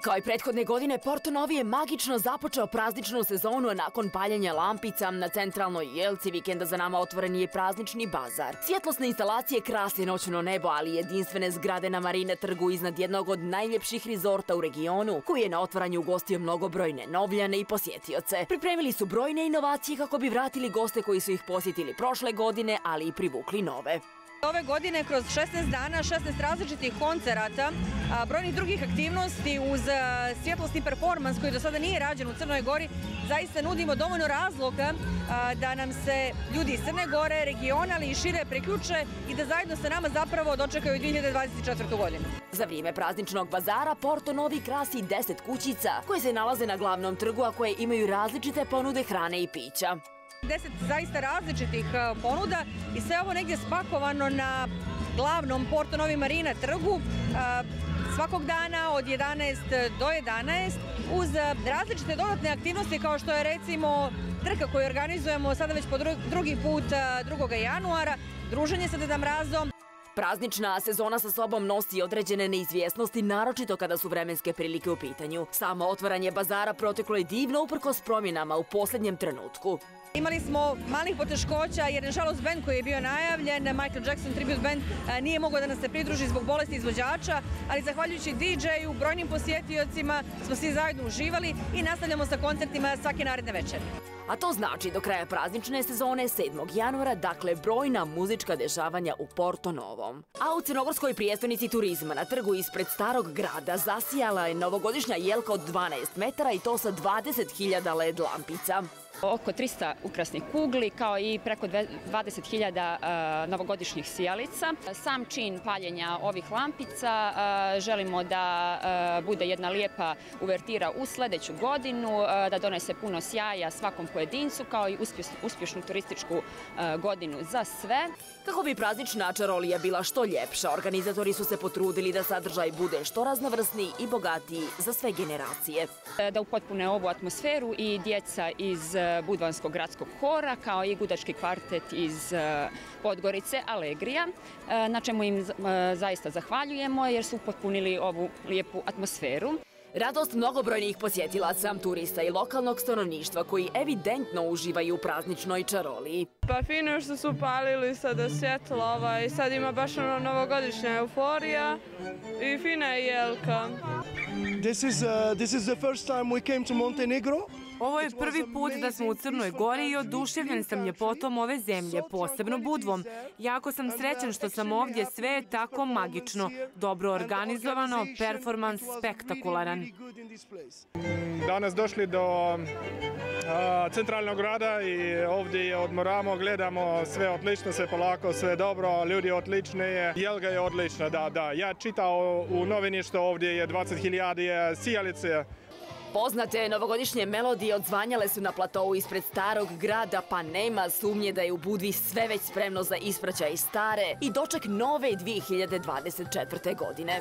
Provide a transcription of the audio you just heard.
Kao i prethodne godine, Porto Novi je magično započeo prazničnu sezonu nakon paljenja lampica. Na centralnoj jelci vikenda za nama otvoren je praznični bazar. Svjetlosne instalacije krase noćno nebo, ali jedinstvene zgrade na Marine trgu iznad jednog od najljepših rizorta u regionu, koji je na otvaranju ugostio mnogobrojne Novljane i posjetioce. Pripremili su brojne inovacije kako bi vratili goste koji su ih posjetili prošle godine, ali i privukli nove. Ove godine kroz 16 dana, 16 različitih koncerata, brojnih drugih aktivnosti uz svjetlosni performans koji do sada nije rađen u Crnoj Gori, zaista nudimo dovoljno razloga da nam se ljudi iz Crne Gore, regiona, ali i šire priključe i da zajedno sa nama zapravo dočekaju 2024. godinu. Za vrijeme prazničnog bazara Porto Novi krasi 10 kućica koje se nalaze na glavnom trgu, a koje imaju različite ponude hrane i pića. 10 zaista različitih ponuda i sve ovo negdje spakovano na glavnom Porto Novi Marina trgu svakog dana od 11 do 11 uz različite dodatne aktivnosti kao što je recimo trka koju organizujemo sada već po drugi put 2. januara, druženje sa Deda Mrazom. Praznična sezona sa sobom nosi određene neizvjesnosti, naročito kada su vremenske prilike u pitanju. Samo otvaranje bazara proteklo je divno uprkos promjenama u posljednjem trenutku. Imali smo malih poteškoća jer nažalost band koji je bio najavljen, Michael Jackson Tribute Band, nije mogao da nas se pridruži zbog bolesti izvođača, ali zahvaljujući DJ-u, brojnim posjetiocima smo svi zajedno uživali i nastavljamo sa koncertima svake naredne večeri. A to znači do kraja praznične sezone 7. januara, dakle brojna muzička dešavanja u Porto Novom. A u crnogorskoj prijestolnici turizma na trgu ispred Starog grada zasijala je novogodišnja jelka od 12 metara i to sa 20.000 LED lampica. Oko 300 ukrasnih kugli, kao i preko 20.000 novogodišnjih sijalica. Sam čin paljenja ovih lampica želimo da bude jedna lijepa uvertira u sljedeću godinu, da donese puno sjaja svakom pojedincu, kao i uspješnu turističku godinu za sve. Kako bi praznična čarolija bila što ljepša, organizatori su se potrudili da sadržaj bude što raznovrsniji i bogatiji za sve generacije. Da upotpune ovu atmosferu i djeca iz Budvanskog gradskog hora, kao i gudački kvartet iz Podgorice, Alegrija, na čemu im zaista zahvaljujemo jer su upotpunili ovu lijepu atmosferu. Radost mnogobrojnih posjetilaca, turista i lokalnog stanovništva koji evidentno uživaju u prazničnoj čaroliji. Pa fino je što su palili sada svjetlo, sad ima baš novogodišnja euforija i fina je jelka. This is the first time we came to Montenegro. Ovo je prvi put da smo u Crnoj Gori i oduševljen sam ljepotom ove zemlje, posebno Budvom. Jako sam srećan što sam ovdje, sve je tako magično, dobro organizovano, performans spektakularan. Danas došli do centralnog grada i ovdje odmoramo, gledamo, sve odlično, sve polako, sve dobro, ljudi odlični, jelga je odlična, da. Ja čitao u novini što ovdje je 20.000 sijalice. Poznate novogodišnje melodije odzvanjale su na platovu ispred Starog grada, pa nema sumnje da je u Budvi sve već spremno za ispraćaj stare i doček nove 2024. godine.